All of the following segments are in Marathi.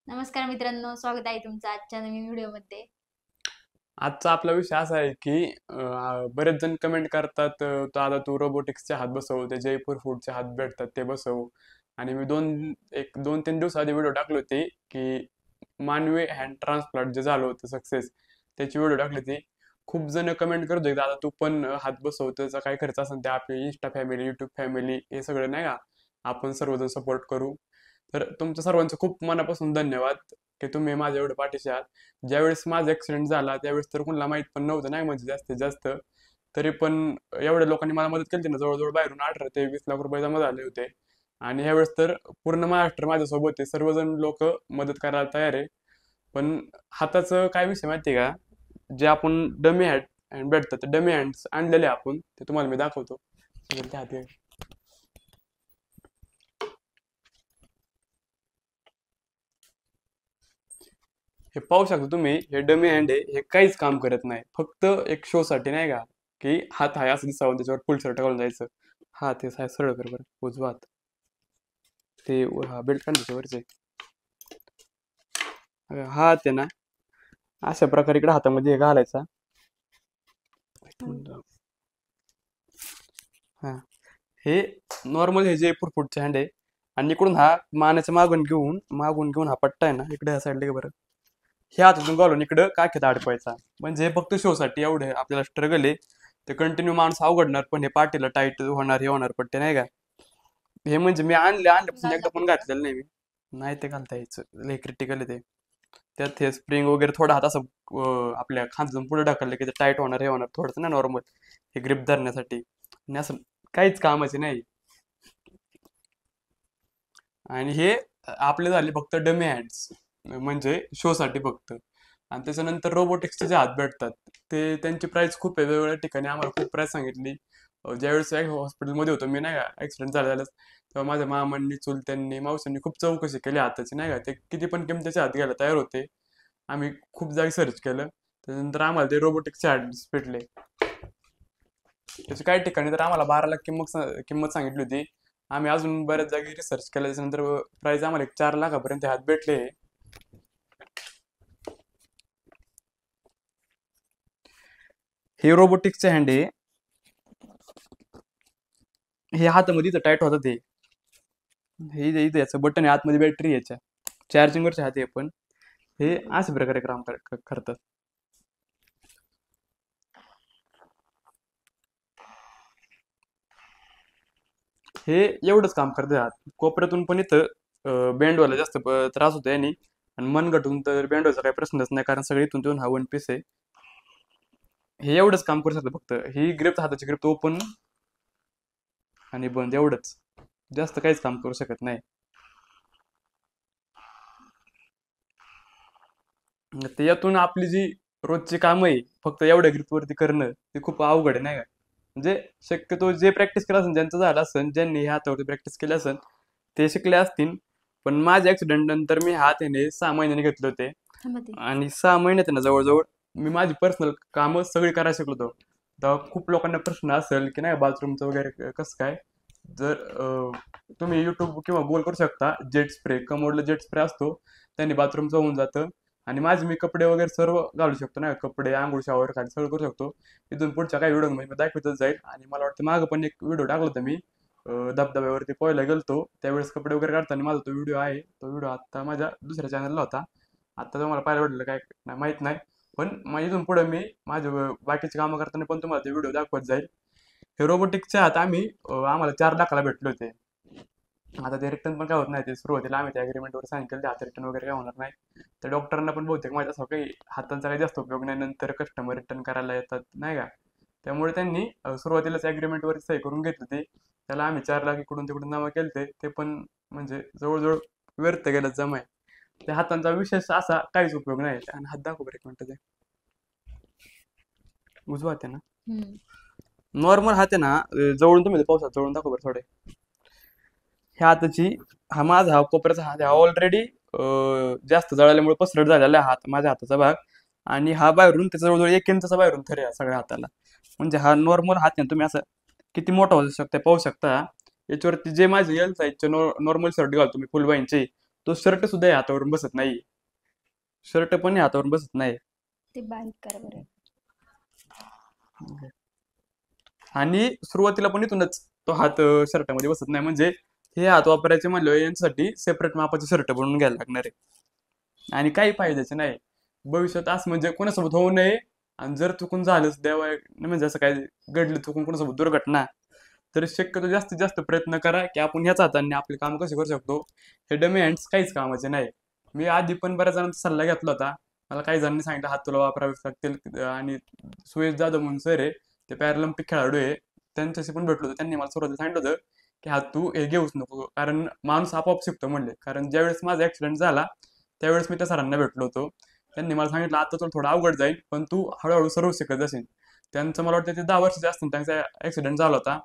नमस्कार मित्रांनो, स्वागत आहे तुमचं आजच्या नवीन व्हिडिओमध्ये. आजचा आपला विषय असा आहे की बरेच जण कमेंट करतात, "तो आता तू रोबोटिक्सचे हात बसव, ते जयपूर फूडचे हात भेटतात ते बसव." आणि मी 2-3 दिवस आधी व्हिडिओ टाकले होते की मानवी हँड ट्रान्सप्लांट जे झालं होतं सक्सेस, त्याची व्हिडिओ टाकली होती. खूप जण कमेंट करत होते, "दादा तू पण हात बसव, त्याचा काय खर्च असेल ते आपली Insta फॅमिली, YouTube फॅमिली हे सगळं नाही का, आपण सर्वजण सपोर्ट करू." तर तुमच्या सर्वांचं खूप मनापासून धन्यवाद की तुम्ही माझ्या एवढं पाठीशी आहात. ज्यावेळेस माझा ॲक्सिडेंट झाला त्यावेळेस तर कुणाला माहीत पण नव्हतं नाही म्हणजे जास्तीत जास्त. तरी पण एवढ्या लोकांनी मला मदत केली ना, जवळ-जवळ बाहेरून 18 ते 20 लाख रुपये जमा झाले होते. आणि ह्यावेळेस तर पूर्ण महाराष्ट्र माझ्यासोबत आहे. सर्वजण लोकं मदत करायला तयार आहे. पण हाताचं काय विषय माहिती आहे का? जे आपण डमी हँड भेटतात, ते डमी हँड्स आणलेले आपण. ते तुम्हाला मी दाखवतो. ते हात घे. हे पाहू शकता तुम्ही, हे डमी हँड आहे. हे काहीच काम करत नाही. फक्त एक शोसाठी नाही का, की हात आहे असं दिसावं त्याच्यावर फुल शर्ट घालून जायचं. हात हे सरळ कर बरं, उजवा हात. ते हा बेल्ट काढ त्याच्यावरच आहे. हा हात आहे ना, अशा प्रकारे इकडे हातामध्ये हे घालायचा. एक मिनिट. हा, हे नॉर्मल हे जे पुटचे हँड आहे. आणि इकडून हा मानेचा मागून घेऊन हा पट्टा आहे ना, इकडे ह्या साईडला बरं. ह्या हातातून घालून इकडं काखेत अडकवायचा. म्हणजे हे फक्त शोसाठी एवढे आपल्याला स्ट्रगल आहे. ते कंटिन्यू माणूस अवघडणार पण हे पाठीला टाईट होणार हे होणार पट्टे नाही का. हे म्हणजे मी आणल्यापासून एकदा घालता पण फक्त. घातलेलं नाही मी. नाही ते घालता यायचं, लय क्रिटिकल आहे ते. त्यात हे स्प्रिंग वगैरे थोडा हात असं आपल्या खांद्यातून पुढे ढकललं की ते टाईट होणार हे होणार थोडंसं ना नॉर्मल हे ग्रिप धरण्यासाठी. आणि असं काहीच कामाचे नाही. आणि हे आपले झाले फक्त डमी हँड्स, म्हणजे शोसाठी फक्त. आणि त्याच्यानंतर रोबोटिक्सचे जे हात भेटतात ते त्यांची प्राइस खूप आहे. वेगवेगळ्या ठिकाणी आम्हाला खूप प्राइस सांगितली. ज्यावेळेस हॉस्पिटलमध्ये होतो मी नाही का, ॲक्सिडेंट झालेलाच, तेव्हा माझ्या मामांनी, चुलत्यांनी, मावशांनी खूप चौकशी केली हाताची नाही का. ते किती पण किमतीचे हात घ्यायला तयार होते. आम्ही खूप जागी सर्च केलं. त्याच्यानंतर आम्हाला ते रोबोटिक्सचे हात भेटले. त्याची काही ठिकाणी तर आम्हाला 12 लाख किंमत सांगितली होती. आम्ही अजून बऱ्याच जागी रिसर्च केलं, त्याच्यानंतर प्राइस आम्हाला एक 4 लाखापर्यंत हात भेटले. हे रोबोटिक्सचे हँड आहे. हे हातामध्ये इथं टाईट होतं ते. हे इथं याचं बटन आहे, आतमध्ये बॅटरी याच्या चार्जिंगवरचे हात आहे. पण हे अशा प्रकारे काम करतात. हे एवढंच काम करते हात. कोपऱ्यातून पण इथं बेंड व्हायला जास्त त्रास होतो याने. आणि मनगटून तर बेंड व्हायचा काही प्रश्नच नाही, कारण सगळे इथून तिथून हा वन पीस आहे. हे एवढंच काम करू शकतं फक्त. ही ग्रिप, हाताची ग्रिप ओपन आणि बंद एवढंच. जास्त काहीच काम करू शकत नाही. ते यातून आपली जी रोजची कामं आहे फक्त एवढ्या ग्रिपवरती करणं ते खूप अवघड आहे नाही का. म्हणजे शक्यतो जे प्रॅक्टिस केलं असेल, ज्यांचं झालं असेल, ज्यांनी ह्या हातावरती प्रॅक्टिस केली असेल ते शिकले असतील. पण माझ्या ॲक्सिडेंट नंतर मी हात याने 6 महिन्यांनी घेतले होते. थांबा ते. आणि 6 महिन्यात आहे ना जवळजवळ मी माझी पर्सनल कामं सगळी करायला शिकलो होतो. तर खूप लोकांना प्रश्न असेल की नाही बाथरूमचं वगैरे कसं काय. जर तुम्ही यूट्यूब किंवा गुगल करू शकता, जेट स्प्रे, कमोडला जेट स्प्रे असतो, त्यांनी बाथरूमचं होऊन जातं. आणि माझे मी कपडे वगैरे सर्व घालू शकतो ना, कपडे, अंघोळ, शॉवर खाली सगळं करू शकतो. इथून पुढच्या काही व्हिडिओ मी दाखवतच जाईल. आणि मला वाटतं मागं पण एक व्हिडिओ टाकला होता मी, धबधब्यावरती पोहायला गेलतो त्यावेळेस कपडे वगैरे काढताना माझा तो व्हिडिओ आहे. तो व्हिडिओ आता माझ्या दुसऱ्या चॅनलला होता. आता तुम्हाला पाहायला भेटलं काय नाही माहीत नाही. पण मग इथून पुढे मी माझे बाकीचे कामं करताना पण तुम्हाला ते व्हिडिओ दाखवत जाईल. हे रोबोटिक्सचे हात आम्हाला 4 लाखाला भेटले होते. आता ते रिटर्न पण काय होत नाही. ते सुरुवातीला आम्ही त्या अग्रीमेंटवर साईन केलं, हात रिटर्न वगैरे काय होणार नाही. त्या डॉक्टरांना पण बहुतेक माहीत असं काही हातांचा काही जास्त उपयोग नाही, नंतर कस्टमर रिटर्न करायला येतात नाही का. त्यामुळे त्यांनी सुरुवातीलाच ॲग्रीमेंटवर सही करून घेतली होती. त्याला आम्ही 4 लाख इकडून तिकडून जमा केले ते पण म्हणजे जवळजवळ व्यर्थ गेलं जमाय. त्या हातांचा विशेष असा काहीच उपयोग नाही. आणि हात दाखव बरं एक मिनिटं. ते उजवा हात आहे ना, हम्म. नॉर्मल हात आहे ना. जवळून तुम्ही पावसात जवळून दाखव बरं थोडे. ह्या हाताची, हा माझा हा कोपऱ्याचा हात हा ऑलरेडी जास्त जळाल्यामुळे पसरट झालेला आहे हात, माझ्या हाताचा भाग. आणि हा बाहेरून त्याचा जवळजवळ 1 इंचाचा बाहेरून थर आहे सगळ्या हाताला. म्हणजे हा नॉर्मल हात आहे, तुम्ही असं किती मोठा होऊ शकता पाहू शकता. याच्यावरती जे माझे एल साईजचे नॉर्मल शर्ट घालतो मी फुल बाईंचे, तो शर्ट सुद्धा या हातावरून बसत नाही. शर्ट पण या हातावरून बसत नाही. ते बारीक करा बरं. आणि सुरुवातीला पण इथूनच तो हात शर्टामध्ये बसत नाही. म्हणजे हे हात वापरायचे म्हणलं यांच्यासाठी सेपरेट मापाचे शर्ट बनवून घ्यायला लागणार आहे आणि काही फायद्याचे नाही. भविष्यात असं म्हणजे कोणासोबत होऊ नये. आणि जर चुकून झालंच देवा म्हणजे असं काय घडलं चुकून कोणासोबत दुर्घटना, तर शक्यतो जास्तीत जास्त प्रयत्न करा की आपण ह्याच हाताने आपले काम कसे करू शकतो. हे डमी हँड्स काहीच कामाचे नाही. मी आधी पण बऱ्याच जणांचा सल्ला घेतला होता. मला काही जणांनी सांगितलं हात तुला वापरावे लागतील. आणि सुयश जाधव म्हणून सर आहे, ते पॅरालिम्पिक खेळाडू आहे, त्यांच्याशी पण भेटलो होतो. त्यांनी मला सुरुवातीला सांगितलं होतं की हात तू हे घेऊच नको, कारण माणूस आपोआप शिकतो म्हणले. कारण ज्यावेळेस माझा ऍक्सिडेंट झाला त्यावेळेस मी त्या सरांना भेटलो होतो. त्यांनी मला सांगितलं आता तुला थोडं अवघड जाईल, पण तू हळूहळू सर्व शिकत जाशील. त्यांचं मला वाटतं ते 10 वर्षाचे असतील त्यांचा ऍक्सिडेंट झाला होता.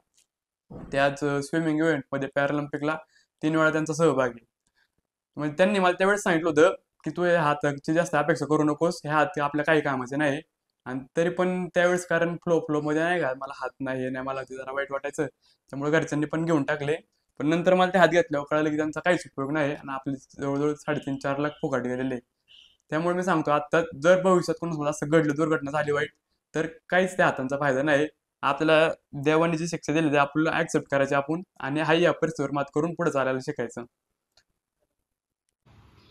त्याच स्विमिंग इव्हेंटमध्ये पॅरालिम्पिकला 3 वेळा त्यांचा सहभागी. म्हणजे त्यांनी मला त्यावेळेस सांगितलं होतं की तू या हाताची जास्त अपेक्षा करू नकोस, ह्या हात आपल्या काही कामाचे नाही. आणि तरी पण त्यावेळेस कारण फ्लोमध्ये नाही का मला हात नाही हे नाही, मला ते जरा वाईट वाटायचं. त्यामुळे घरच्यांनी पण घेऊन टाकले. पण नंतर मला ते हात घेतल्यावर कळालं की त्यांचा काहीच उपयोग नाही आणि आपले जवळजवळ 3.5-4 लाख फुकट गेलेले. त्यामुळे मी सांगतो आता जर भविष्यात कोणासोबत असं घडलं, दुर्घटना झाली वाईट, तर काहीच त्या हातांचा फायदा नाही. आपल्याला देवाने जी शिक्षा दिली ते आपल्याला ऍक्सेप्ट करायची आपण आणि हाही या परिस्थितीवर मात करून पुढे चालायला शिकायचं.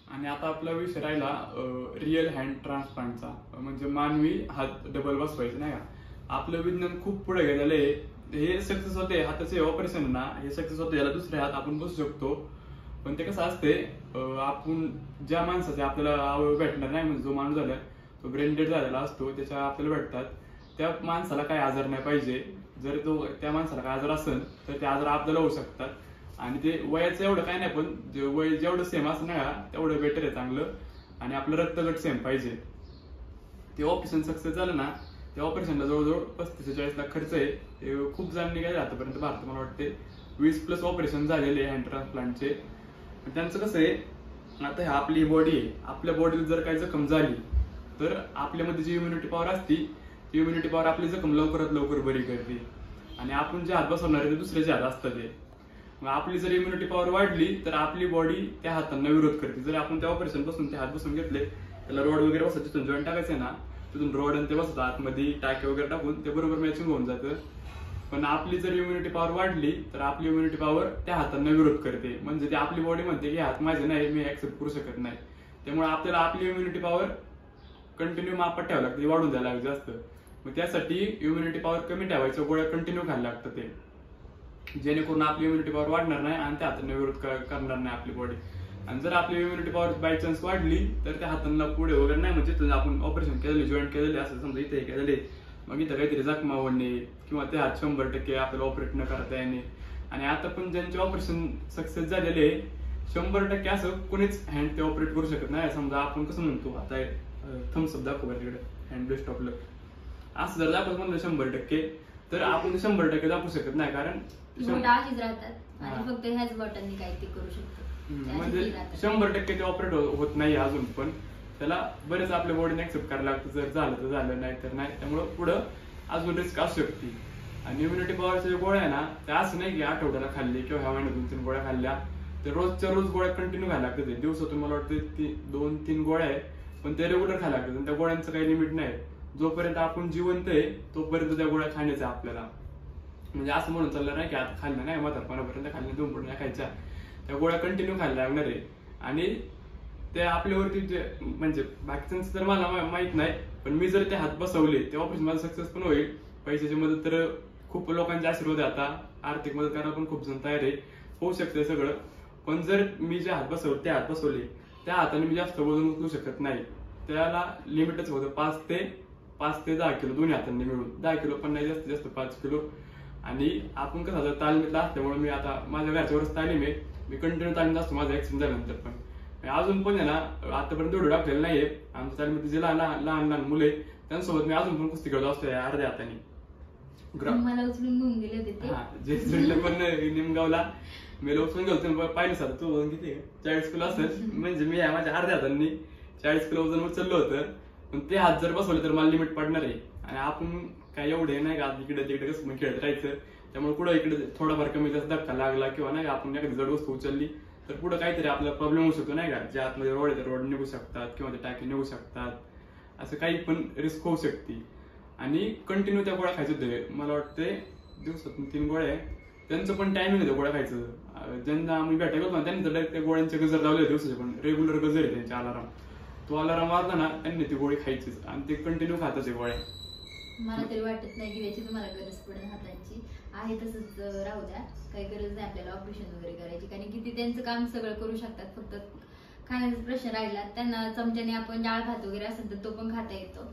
आणि आता आपला विषय राहिला रिअल हँड ट्रान्सप्लांटचा, म्हणजे मानवी हात डबल बसवायचे नाही का. आपलं विज्ञान खूप पुढे गेलेलं आहे. हे सक्सेस होते हाताचे ऑपरेशन ना, हे सक्सेस होते, याला दुसरे हात आपण बसू शकतो. पण ते कसं असते, आपण ज्या माणसाचे आपल्याला अवयव भेटणार नाही, म्हणजे जो माणूस झाला तो ब्रेन डेड झालेला असतो, त्याच्या आपल्याला भेटतात, त्या माणसाला काही आजार नाही पाहिजे. जर तो त्या माणसाला काय आजार असेल तर ते आजार आपल्याला होऊ शकतात. आणि ते वयाचं एवढं काय नाही, पण वय जेवढं सेम असं नाही तेवढं बेटर आहे, चांगलं. आणि आपलं रक्तगट सेम पाहिजे. ते ऑपरेशन सक्सेस झालं ना, त्या ऑपरेशनला जवळजवळ 35-40 लाख खर्च आहे. ते खूप जणांनी काय आतापर्यंत भारतात मला वाटते 20+ ऑपरेशन झालेले हँड ट्रान्सप्लांटचे. त्यांचं कसं आहे, आता ह्या आपली बॉडी आहे, आपल्या बॉडीला जर काही जखम झाली तर आपल्यामध्ये जी इम्युनिटी पॉवर असती, ती इम्युनिटी पॉवर आपली जखम लवकरात लवकर बरी करते. आणि आपण जे हात बसवणार आहे ते दुसऱ्याचे हात असतात ते. मग आपली जर इम्युनिटी पॉवर वाढली तर आपली बॉडी त्या हातांना विरोध करते. जर आपण त्या ऑपरेशन पासून ते हात बसून घेतले, त्याला रॉड वगैरे बसत तिथून जॉईंट टाकायचे ना, तिथून रॉड आणि ते बसतात आतमध्ये टाके वगैरे टाकून, ते बरोबर मॅचिंग होऊन जातं. पण आपली जर इम्युनिटी पॉवर वाढली तर आपली इम्युनिटी पॉवर त्या हातांना विरोध करते. म्हणजे ती आपली बॉडी म्हणते की हात माझे नाही, मी ऍक्सेप्ट करू शकत नाही. त्यामुळे आपल्याला आपली इम्युनिटी पॉवर कंटिन्यू मापात ठेवावं लागते, वाढून द्यायला लागते जास्त. मग त्यासाठी इम्युनिटी पॉवर कमी ठेवायचं, गोळ्या कंटिन्यू खायला लागतं ते, जेणेकरून आपली इम्युनिटी पॉवर वाढणार नाही आणि त्या हातांना विरोध करणार नाही आपली बॉडी. आणि जर आपली इम्युनिटी पॉवर बाय चान्स वाढली तर त्या हातांना पुढे वगैरे नाही, म्हणजे आपण ऑपरेशन केलेले, जॉईंट केलेले, असं समजा इथे केलेले, मग इथं काहीतरी जखमा होणे किंवा ते हात 100% आपल्याला ऑपरेट न करता येणे. आणि आता पण ज्यांचे ऑपरेशन सक्सेस झालेले 100% असं कोणीच हँड ते ऑपरेट करू शकत नाही. समजा आपण कसं म्हणतो, आता थम्सअप दाखव तिकडे हँड बेस्ट ऑपलं, असं जर दाखवत म्हणलं 100%, तर आपण 100% दाखवू शकत नाही. कारण फक्त ह्याच बटननी काही ते करू शकतो. म्हणजे 100% ते ऑपरेट होत नाही अजून, पण त्याला बरेच आपल्या बॉडीने ऍक्सेप्ट करायला लागतं. जर झालं तर झालं, नाही तर नाही. त्यामुळे पुढं अजून रिस्क असू शकते. आणि इम्युनिटी पॉवरच्या ज्या गोळ्या आहे ना, त्या असं नाही की आठवड्याला खाल्ली किंवा ह्या महिन्यात 2-3 गोळ्या खाल्ल्या, तर रोजच्या रोज गोळ्या कंटिन्यू खायला लागतात. दिवसातून मला वाटतं 2-3 गोळ्या आहे, पण ते रेग्युलर खायला लागतात. आणि त्या गोळ्यांचं काही लिमिट नाही. जोपर्यंत आपण जिवंत आहे तोपर्यंत त्या गोळ्या खाण्याच्या आपल्याला, म्हणजे असं म्हणून चाललं नाही की आता खाल्लं नाही म्हातारपणापर्यंत खाल्ल्या 2 पुढे खायच्या, त्या गोळ्या कंटिन्यू खायला लागणार आहे. आणि ते आपल्यावरती जे म्हणजे बाकीच्यांचं तर मला माहित नाही, पण मी जर ते हात बसवले ते ऑपरेशन माझं सक्सेस पण होईल. पैशाची मदत तर खूप लोकांचे आशीर्वाद आहे, आता आर्थिक मदत करायला पण खूप जण तयार आहे, होऊ शकते सगळं. पण जर मी जे हात बसवले ते हात बसवले, त्या हाताने मी जास्त वजन उचलू शकत नाही. त्याला लिमिटच होतं 5 ते 10 किलो दोन्ही हातांनी मिळून. 10 किलो पण नाही, जास्तीत जास्त 5 किलो. आणि आपण कसं झालं तालमीतला असल्यामुळे मी आता माझ्या घरच्यावरच तालीम आहे, मी कंटिन्यू तालीम असतो माझा ऍक्सिडेंट झाल्यानंतर. पण अजून पण आहे ना, आतापर्यंत एवढं टाकलेलं नाहीये. आमच्या तालीमीत जे लहान मुले त्यांच्यासोबत मी अजून पण कुस्ती करतो असतो अर्ध्या हाताने. मला उचलून घेऊन गेले होते जे सोडलं पण निमगावला मी उचलून गेलो. पाहिलं सर तू वजन किती 40 किलो असेल, म्हणजे मी माझ्या अर्ध्या हातांनी 40 किलो वजन उचललं होतं. पण ते हात जर बसवले तर मला लिमिट पडणार आहे. आणि आपण काय एवढे नाही का इकडे तिकडे कसं खेळत राहायचं, त्यामुळे कुठं इकडे थोडाफार कमी जास्त धक्का लागला किंवा नाही आपण एखादी जड वस्तू उचलली तर पुढे काहीतरी आपला प्रॉब्लेम होऊ शकतो नाही का, जे आतमध्ये रोड आहे रोड निघू शकतात किंवा ते टाके निघू शकतात, असं काही पण रिस्क होऊ शकते. आणि कंटिन्यू त्या गोळ्या खायचं होते. मला वाटते दिवसातून 3 गोळ्या आहे, त्यांचं पण टायमिंग होतं गोळ्या खायचं. ज्यांना आम्ही भेटायला होतो ना त्यांनी तर त्या गोळ्यांचे गजर लावले होते दिवसाचे, पण रेग्युलर गजर आहे त्यांचे अलाराम. तो अलाराम वाजला ना त्यांनी ती गोळी खायचीच आणि ते कंटिन्यू खातात गोळ्या. मला तरी वाटत नाही की त्याची तुम्हाला गरज पडेल हातांची. आहे तसंच राहू द्या, काही गरज नाही आपल्याला ऑपरेशन वगैरे करायची, कारण की ते त्यांचं काम सगळं करू शकतात. फक्त खाण्याचा प्रश्न राहिला, त्यांना चमच्याने आपण डाळ भात वगैरे असेल तर तो पण खाता येतो.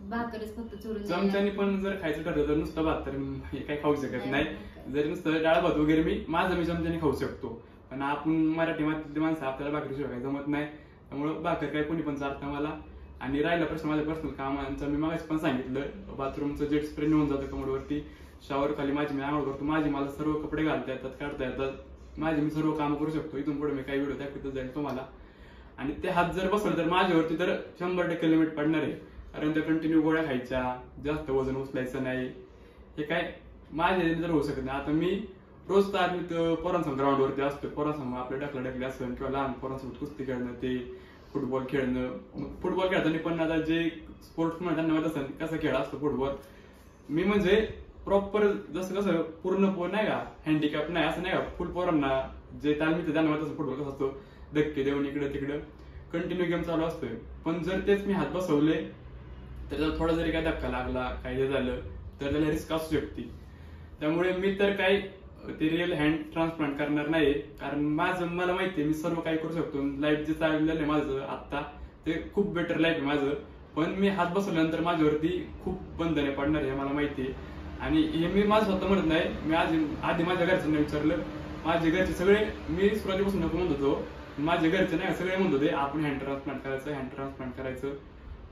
भाकरच फक्त चुरून चमच्याने पण जर खायचं ठरलं तर नुसतं भात तर हे काही खाऊ शकत नाही. जर नुसतं डाळ भात वगैरे मी चमच्याने खाऊ शकतो, पण आपण मराठी मातीतली माणसं आपल्याला भाकरी शिवाय जमत नाही. त्यामुळे भाकर काही कोणी पण चालतं मला. आणि राहिला प्रश्न माझ्या पर्सनल कामांचा, मी मागाशी पण सांगितलं, बाथरूमचं जेट स्प्रे नेऊन जातं कमोडवरती. शॉवर खाली मी आंघोळ करतो, मला सर्व कपडे घालता येतात, काढता येतात, मी सर्व काम करू शकतो. इथून पुढे मी काही व्हिडिओ दाखवतच जाईल तुम्हाला. आणि ते हात जर बसवले तर माझ्यावरती तर 100% लिमिट पडणार आहे, कारण त्या कंटिन्यू गोळ्या खायच्या, जास्त वजन उचलायचं नाही, हे काय माझ्या जर होऊ शकत नाही. आता मी रोज तर आम्ही पोरांसमोर ग्राउंडवरती असतो, पोरांसमोर आपल्या ढकला असेल किंवा लहान पोरांसोबत कुस्ती खेळणं, ते फुटबॉल खेळणं. फुटबॉल खेळताना पण आता जे स्पोर्ट्स म्हणतात त्यांना माहित असेल कसा खेळ असतो फुटबॉल. मी म्हणजे प्रॉपर जसं कसं पूर्ण नाही का हँडिकॅप नाही असं नाही का, फुल पोरांना जे तालमीचं त्यांना माहित असतं फुटबॉल कसं असतो, धक्के देऊन इकडं तिकडं कंटिन्यू गेम चालू असतोय. पण जर तेच मी हात बसवले तर त्याला थोडा जरी काय धक्का लागला, काय हे झालं तर त्याला रिस्क असू शकते. त्यामुळे मी तर काही ते रिअल हँड ट्रान्सप्लांट करणार नाही, कारण मला माहितीये मी सर्व काही करू शकतो. लाईफ जे चाललेलं आहे माझं आता ते खूप बेटर लाईफ आहे माझं, पण मी हात बसवल्यानंतर माझ्यावरती खूप बंधने पडणार आहे मला माहितीये. आणि हे मी माझं स्वतः म्हणत नाही, मी आधी माझ्या घरच्यांना विचारलं. माझे घरचे सगळे, मी सुरुवातीपासून नको म्हणत होतो, माझे घरचे नाही सगळे म्हणत होते आपण हँड ट्रान्सप्लांट करायचं.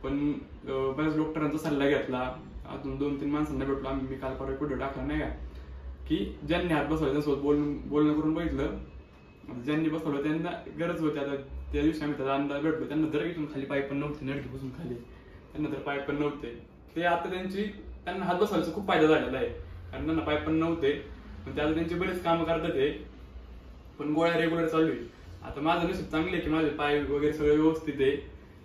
पण बऱ्याच डॉक्टरांचा सल्ला घेतला, अजून 2-3 माणसांना भेटलो आम्ही. मी काल परवा व्हिडिओ टाकला नाही का, की ज्यांनी हात बसवला त्यांच्यासोबत बोलणं करून बघितलं. ज्यांनी बसवलं त्यांना गरज होती. आता त्या दिवशी आम्ही त्याचा अंदाज भेटलो, त्यांना जर इथून खाली पाय पण नव्हते, नडकीपासून खाली त्यांना तर पाय पण नव्हते. ते आता त्यांना हात बसवायचा खूप फायदा झालेला आहे, कारण त्यांना पाय पण नव्हते. पण ते आता त्यांची बरेच कामं करतात ते, पण गोळ्या रेग्युलर चालू आहे. आता माझं नशीब चांगले आहे की माझे पाय वगैरे सगळे व्यवस्थित आहे,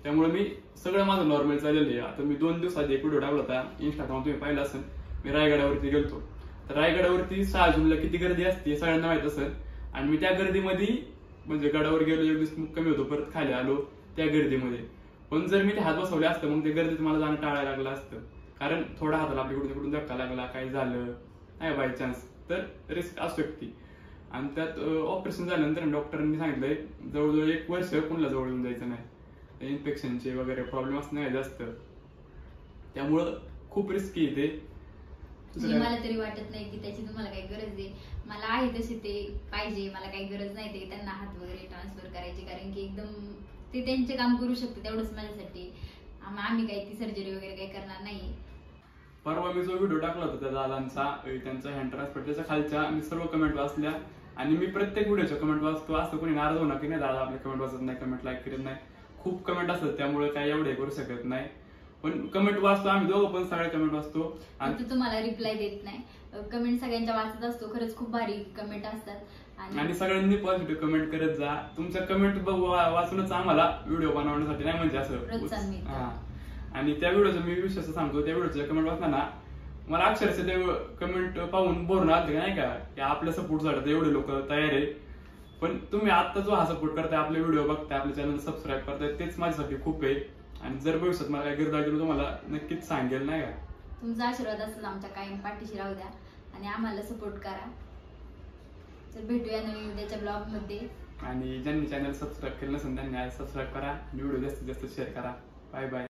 त्यामुळे मी सगळं माझं नॉर्मल चाललेलं आहे. आता मी 2 दिवस आधी एक व्हिडिओ टाकला होता इंस्टाग्राम, तुम्ही पाहिला असेल. मी रायगडावरती गेलतो, तर रायगडावरती 6 जूनला किती गर्दी असते सगळ्यांना माहित असेल. आणि मी त्या गर्दीमध्ये म्हणजे गडावर गेलो, एक दिवस कमी होतो, परत खाली आलो त्या गर्दीमध्ये. पण जर मी ते हात बसवले असतं मग त्या गर्दीत मला जाणं टाळायला लागलं असतं, कारण थोडा हाताला आपल्या कुठून धक्का लागला, काही झालं नाही बाय चान्स तर रिस्क असू शकते. आणि त्यात ऑपरेशन झाल्यानंतर डॉक्टरांनी सांगितलंय जवळजवळ 1 वर्ष कोणाला जवळ येऊन जायचं नाही, इन्फेक्शनचे वगैरे प्रॉब्लेम असं नाही जास्त, त्यामुळं खूप रिस्की आहे ते. मला तरी वाटत नाही की त्याची तुम्हाला काही गरज आहे. मला आहे तसे ते पाहिजे, मला काही गरज नाही ते त्यांना हात वगैरे ट्रान्सफर करायची, कारण की एकदम ते त्यांचे काम करू शकते, तेवढंच माझ्यासाठी. आम्ही काही ती सर्जरी वगैरे काही करणार नाही. परवा मी जो व्हिडिओ टाकला होता त्या दादांचा, त्यांचा हँड ट्रान्सफर, त्याच्या खालच्या मी सर्व कमेंट वाचल्या. आणि मी प्रत्येक व्हिडिओच्या कमेंट वाचतो, असं कोणी नाराज होणार की नाही दादा आपले कमेंट वाचत नाही, कमेंट लाईक करत नाही. खूप कमेंट असतात, त्यामुळे काही एवढे करू शकत नाही. पण कमेंट वाचतो आम्ही दोघं पण, सगळे कमेंट वाचतो. आणि तुम्हाला रिप्लाय देत नाही, कमेंट सगळ्यांच्या वाचत असतो. खरंच खूप भारी कमेंट असतात. आणि सगळ्यांनी पॉझिटिव्ह कमेंट करत जा. तुमच्या कमेंट वाचूनच आम्हाला व्हिडिओ बनवण्यासाठी नाही म्हणजे असं. आणि त्या व्हिडिओचं मी विशेष सांगतो, त्या व्हिडिओच्या कमेंट वाचताना मला अक्षरशः ते कमेंट पाहून बोर आले नाही का, की आपल्या सपोर्टसाठी एवढे लोक तयार आहे. पण तुम्ही आता जो हा सपोर्ट करताय, आपले व्हिडिओ बघताय, आपल्या चॅनल सबस्क्राईब करताय, तेच माझ्यासाठी खूप आहे. आणि जर भविष्यात मला काही गरज लागली तुम्हाला नक्कीच सांगेल नाही का. तुमचा आशीर्वाद असतो आमच्या कायम पाठीशी राहू द्या आणि आम्हाला सपोर्ट करा. तर भेटूया नवीन उद्याच्या ब्लॉग मध्ये. आणि ज्यांनी चॅनल सबस्क्राईब केलं नसेल त्यांनी सबस्क्राईब करा, व्हिडिओ जास्तीत जास्त शेअर करा. Bye bye.